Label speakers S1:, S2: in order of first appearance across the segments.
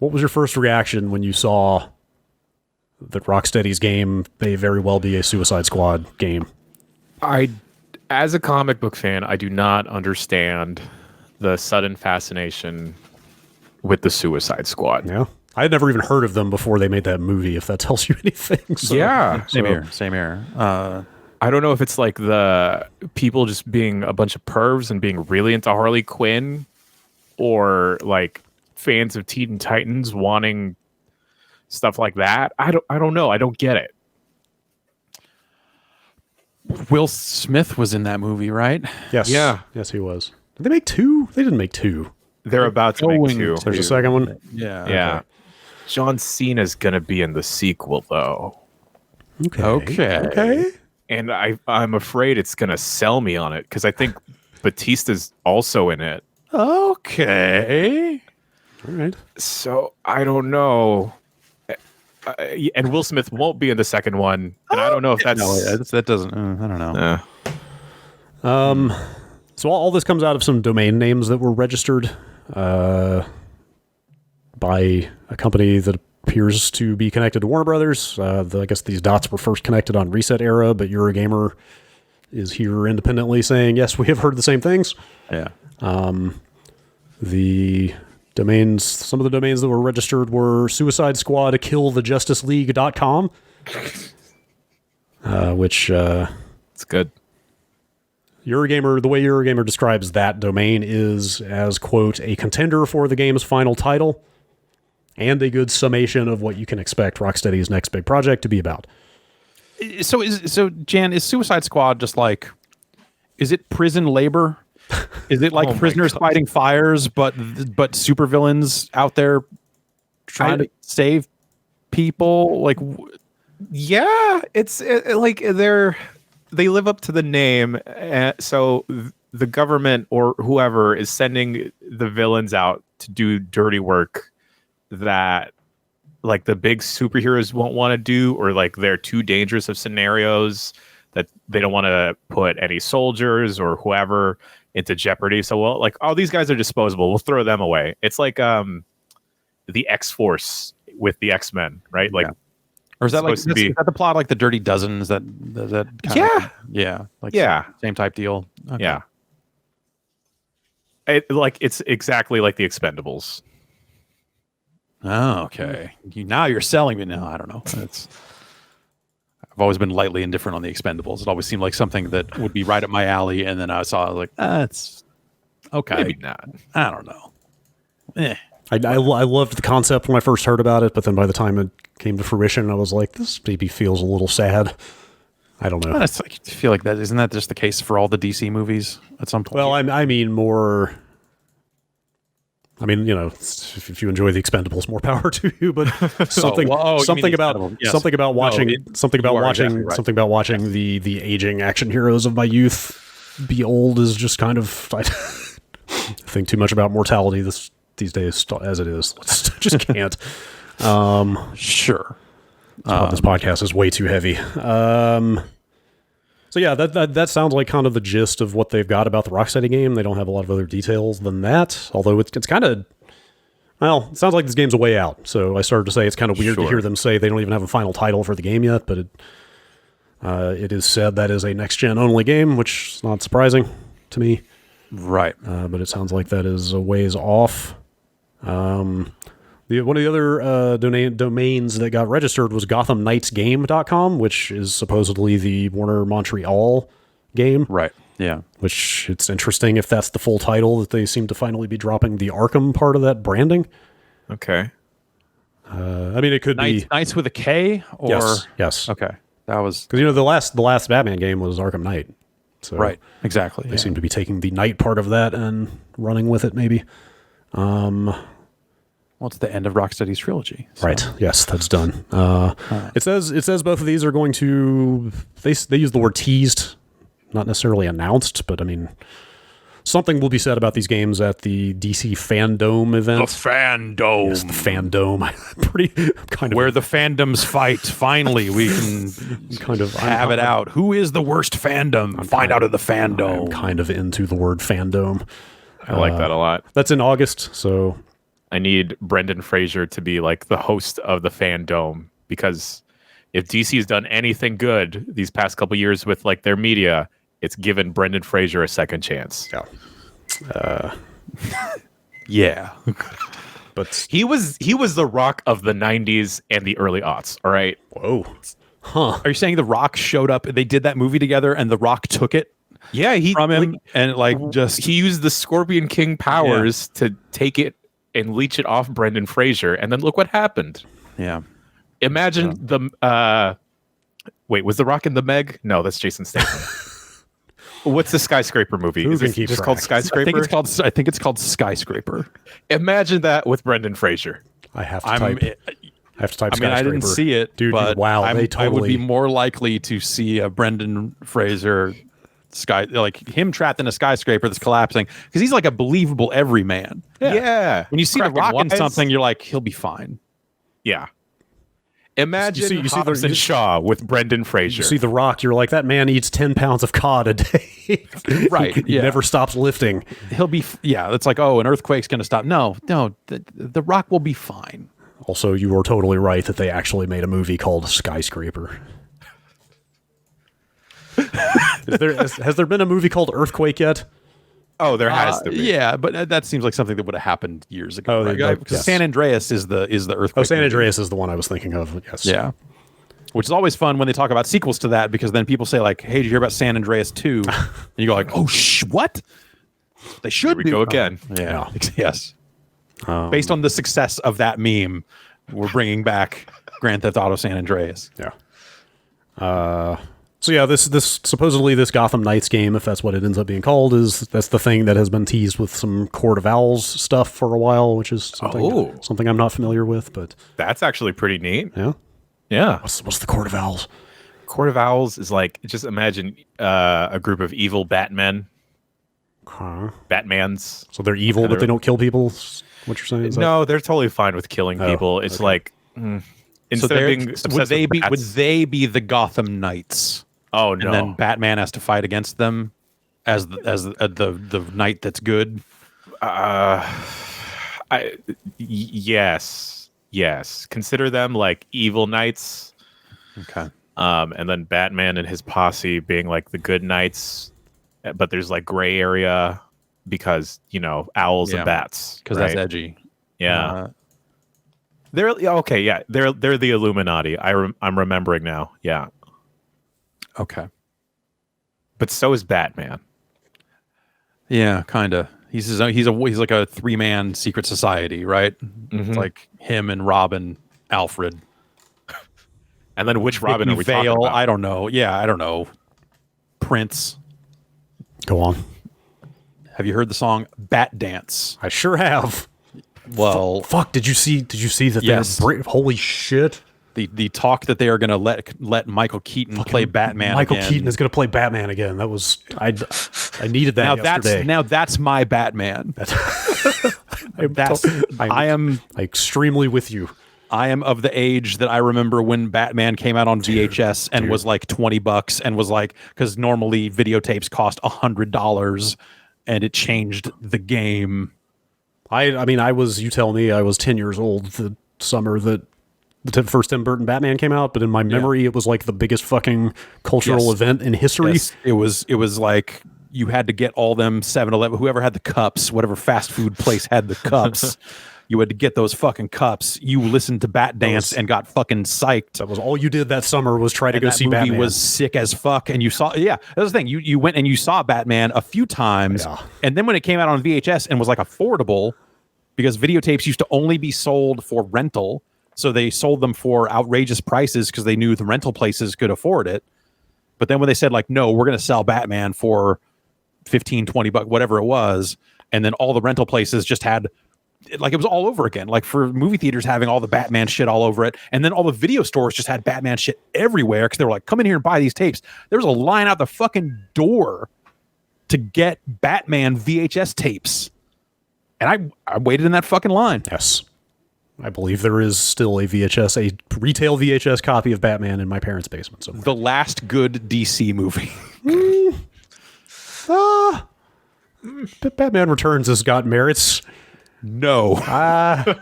S1: what was your first reaction when you saw that Rocksteady's game may very well be a Suicide Squad game?
S2: As a comic book fan, I do not understand the sudden fascination with the Suicide Squad.
S1: Yeah. I had never even heard of them before they made that movie, if that tells you anything. So,
S2: yeah.
S3: Same here.
S2: I don't know if it's like the people just being a bunch of pervs and being really into Harley Quinn, or like fans of Teen Titans wanting stuff like that. I don't know. I don't get it.
S3: Will Smith was in that movie, right?
S1: Yes.
S2: Yeah.
S1: Yes, he was. Did they make two? They didn't make two.
S2: They're about to make
S3: Going
S2: two.
S1: There's a second one?
S3: Yeah.
S2: Yeah. John Cena's gonna be in the sequel though.
S3: Okay.
S2: And I'm afraid it's gonna sell me on it because I think Batista's also in it.
S3: Okay.
S1: All right.
S2: So I don't know. And Will Smith won't be in the second one, and I don't know if that's
S3: that doesn't. I don't know.
S1: So all this comes out of some domain names that were registered by a company that appears to be connected to Warner Brothers. I guess these dots were first connected on Reset Era, but Eurogamer is here independently saying, yes, we have heard the same things.
S3: Yeah.
S1: The domains, some of the domains that were registered were Suicide Squad KillTheJusticeLeague.com, which
S2: it's good.
S1: Eurogamer, the way Eurogamer describes that domain is as, quote, a contender for the game's final title and a good summation of what you can expect Rocksteady's next big project to be about.
S3: So Jan, is Suicide Squad just like, is it prison labor? Is it like prisoners fighting fires, but supervillains out there trying to save people? Like,
S2: yeah, like they live up to the name. So the government or whoever is sending the villains out to do dirty work that like the big superheroes won't want to do, or like they're too dangerous of scenarios that they don't want to put any soldiers or whoever into jeopardy. So, well, like, oh, these guys are disposable, we'll throw them away. It's like the X-Force with the X-Men, right? Like,
S3: or is that like is that the plot, like the Dirty Dozen? Is that kind of, like same type deal? Okay.
S2: Yeah, it's exactly like the Expendables.
S3: Oh, okay. Now you're selling me. Now I don't know. I've always been lightly indifferent on the Expendables. It always seemed like something that would be right up my alley, and then I saw like, it's okay.
S2: Maybe not.
S3: I don't know.
S1: I loved the concept when I first heard about it, but then by the time it came to fruition, I was like, this maybe feels a little sad. I don't know.
S3: I feel like that isn't that just the case for all the DC movies at some point?
S1: Well, I mean more. I mean, you know, if you enjoy the Expendables, more power to you. But something about watching the aging action heroes of my youth be old is just kind of. I think too much about mortality these days as it is. Just can't.
S3: Sure.
S1: This podcast is way too heavy. So yeah, that sounds like kind of the gist of what they've got about the Rocksteady game. They don't have a lot of other details than that, although it's kind of, well, it sounds like this game's a way out. So I started to say it's kind of weird to hear them say they don't even have a final title for the game yet, but it is said that is a next-gen only game, which is not surprising to me.
S3: Right.
S1: But it sounds like that is a ways off. One of the other domains that got registered was GothamKnightsGame.com, which is supposedly the Warner Montreal game.
S3: Right, yeah.
S1: Which it's interesting if that's the full title, that they seem to finally be dropping the Arkham part of that branding.
S2: Okay.
S1: I mean, it could be...
S3: Knights with a K? Or...
S1: Yes.
S3: Okay. That was...
S1: Because, you know, the last Batman game was Arkham Knight. So
S3: right, exactly.
S1: They seem to be taking the Knight part of that and running with it, maybe.
S3: Well, it's the end of Rocksteady's trilogy. So.
S1: Right. Yes, that's done. It says both of these are going to. They use the word teased, not necessarily announced, but I mean, something will be said about these games at the DC Fandome event.
S3: The Fandome.
S1: Yes, the Fandome. Kind of
S3: where the fandoms fight. Finally, we can kind of have it out. Who is the worst fandom? Find out of the Fandome.
S1: I'm kind of into the word fandom.
S2: I like that a lot.
S1: That's in August, so.
S2: I need Brendan Fraser to be like the host of the Fandome, because if DC has done anything good these past couple years with like their media, it's given Brendan Fraser a second chance.
S1: Yeah.
S3: Yeah.
S1: But
S2: He was the Rock of the 90s and the early aughts, all right?
S1: whoa. Huh.
S3: Are you saying The Rock showed up? They did that movie together, and The Rock took it
S2: Yeah, he
S3: from him, and
S2: he used the Scorpion King powers to take it and leech it off Brendan Fraser, and then look what happened.
S3: yeah.
S2: Imagine wait, was The Rock in the Meg? No, that's Jason Statham. What's the skyscraper movie?
S1: Who
S2: Is
S1: can
S2: it
S1: keep
S2: just
S1: track?
S2: called Skyscraper?
S3: I think it's called Skyscraper.
S2: Imagine that with Brendan Fraser.
S1: I have to type. I have to type.
S3: I mean, I didn't
S1: Skyscraper.
S3: see it,
S1: dude.
S3: but
S1: Wow,
S3: I
S1: they
S3: would
S1: totally.
S3: be more likely to see a Brendan Fraser like him trapped in a skyscraper that's collapsing, because he's like a believable everyman.
S2: Yeah.
S3: When you see The
S2: Cracking
S3: Rock in
S2: wise.
S3: something, you're like, he'll be fine.
S2: Yeah. Imagine
S1: you see
S2: Hobbs and Shaw with Brendan Fraser.
S1: You see The Rock, you're like, that man eats 10 pounds of cod a day.
S3: Right,
S1: He
S3: yeah.
S1: never stops lifting.
S3: He'll be it's like, oh, an earthquake's going to stop. No, the Rock will be fine.
S1: Also, you are totally right that they actually made a movie called Skyscraper. Has there been a movie called Earthquake yet?
S2: Oh, there has to be.
S3: Yeah, but that seems like something that would have happened years ago.
S1: Oh,
S3: right?
S1: like,
S3: Because
S1: yes.
S3: San Andreas is the earthquake.
S1: Oh, San
S3: movie.
S1: Andreas is the one I was thinking of. Yes.
S3: Yeah. Which is always fun when they talk about sequels to that, because then people say like, "Hey, did you hear about San Andreas 2?" And you go like, "Oh, what? They should
S2: Here we go again.
S3: Yeah. Yes. Based on the success of that meme, we're bringing back Grand Theft Auto San Andreas.
S1: Yeah. So yeah, this supposedly this Gotham Knights game, if that's what it ends up being called, that's the thing that has been teased with some Court of Owls stuff for a while, which is something I'm not familiar with, but
S2: That's actually pretty neat.
S1: yeah.
S2: Yeah.
S1: What's the Court of Owls?
S2: Court of Owls is like, just imagine a group of evil Batmen. Batmans.
S1: So they're evil, but they don't kill people. Is what you're saying? Is
S2: No, they're totally fine with killing people. It's
S1: okay.
S2: like instead of being
S3: would they be
S2: bats,
S3: the Gotham Knights?
S2: oh
S3: And
S2: no.
S3: then Batman has to fight against them as the knight that's good.
S2: Yes. Consider them like evil knights.
S3: Okay.
S2: And then Batman and his posse being like the good knights, but there's like gray area because owls
S3: Yeah.
S2: and bats.
S3: Because
S2: right?
S3: that's edgy.
S2: Yeah. They're okay. Yeah, they're the Illuminati. I'm remembering now. Yeah,
S3: Okay.
S2: but so is Batman.
S3: Yeah, kind of. He's like a 3-man secret society, right? It's like him and Robin, Alfred,
S2: And then which Robin are we talking
S3: Vale?
S2: about?
S3: I don't know. Yeah, I don't know. Prince.
S1: Go on.
S3: Have you heard the song "Bat Dance"?
S1: I sure have.
S3: Well,
S1: Fuck, did you see that
S3: Yes.
S1: holy shit.
S3: the talk that they are going to let Michael Keaton play Batman.
S1: Michael
S3: again.
S1: Keaton is going to play Batman again. That was I needed that yesterday.
S3: That's my Batman.
S1: I'm extremely with you.
S3: I am of the age that I remember when Batman came out on VHS and was like $20 and was like, because normally videotapes cost $100 and it changed the game.
S1: I mean, you tell me I was 10 years old the summer that the first Tim Burton Batman came out, but in my memory, it was like the biggest fucking cultural event in history.
S3: Yes, it was like you had to get all them 7-Eleven, whoever had the cups, whatever fast food place had the cups. You had to get those fucking cups. You listened to Bat Dance and got fucking psyched.
S1: That was all you did that summer was try to go
S3: That
S1: see
S3: movie
S1: Batman.
S3: was sick as fuck, and you saw. Yeah, that was the thing. You went and you saw Batman a few times, and then when it came out on VHS and was like affordable, because videotapes used to only be sold for rental, so they sold them for outrageous prices because they knew the rental places could afford it. But then when they said like, no, we're going to sell Batman for $15-20, whatever it was, and then all the rental places just had. Like it was all over again, like for movie theaters having all the Batman shit all over it. And then all the video stores just had Batman shit everywhere because they were like, come in here and buy these tapes. There was a line out the fucking door to get Batman VHS tapes. And I waited in that fucking line.
S1: Yes. I believe there is still a retail VHS copy of Batman in my parents' basement somewhere.
S3: The last good DC movie.
S1: Batman Returns has got merits.
S3: No.
S1: I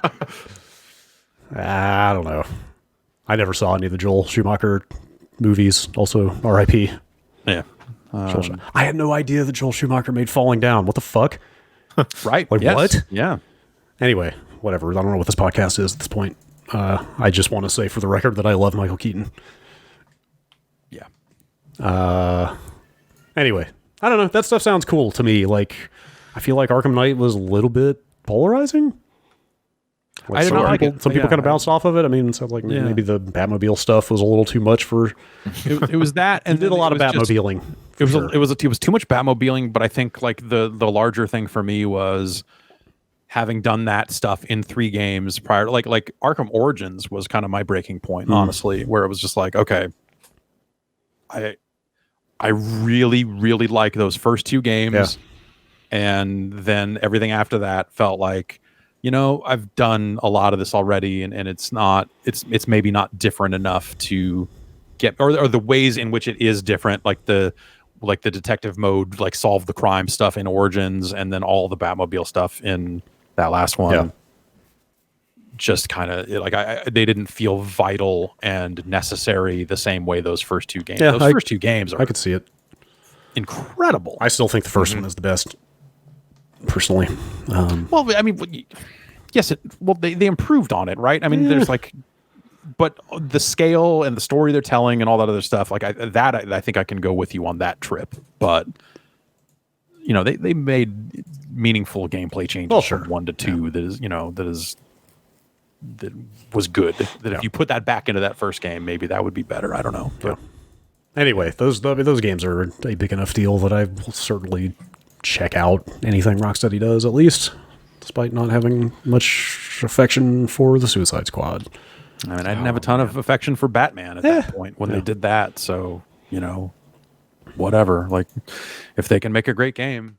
S1: don't know. I never saw any of the Joel Schumacher movies. Also, R.I.P.
S3: Yeah.
S1: I had no idea that Joel Schumacher made Falling Down. What the fuck?
S3: Right.
S1: Like,
S3: yes.
S1: what?
S3: Yeah.
S1: Anyway, whatever. I don't know what this podcast is at this point. I just want to say for the record that I love Michael Keaton.
S3: Yeah.
S1: Anyway, I don't know. That stuff sounds cool to me. Like, I feel like Arkham Knight was a little bit polarizing.
S3: I did not like it.
S1: Some people kind of bounced off of it. I mean, it sounds like maybe the Batmobile stuff was a little too much for.
S3: It was that, and
S1: did a lot of Batmobiling.
S3: It was too much Batmobiling, but I think like the larger thing for me was having done that stuff in 3 games prior. Like Arkham Origins was kind of my breaking point, honestly, where it was just like, okay, I really, really like those first 2 games, and then everything after that felt like, you know, I've done a lot of this already, and it's maybe not different enough to get, or the ways in which it is different, like the detective mode, like solve the crime stuff in Origins, and then all the Batmobile stuff in that last one. Yeah. Just kind of like they didn't feel vital and necessary the same way those first 2 games. Yeah, those first 2 games are,
S1: I could see it,
S3: incredible.
S1: I still think the first one is the best, personally.
S3: Well, I mean, yes, they improved on it, right? I mean, there's like, but the scale and the story they're telling and all that other stuff, like I think I can go with you on that trip. But you know, they made meaningful gameplay changes from 1 to 2 that was good. That if you put that back into that first game, maybe that would be better. I don't know.
S1: Yeah. Anyway, those games are a big enough deal that I will certainly check out anything Rocksteady does, at least, despite not having much affection for the Suicide Squad.
S3: I mean, I didn't have a ton of affection for Batman at that point when they did that. So, you know, whatever. Like, if they can make a great game,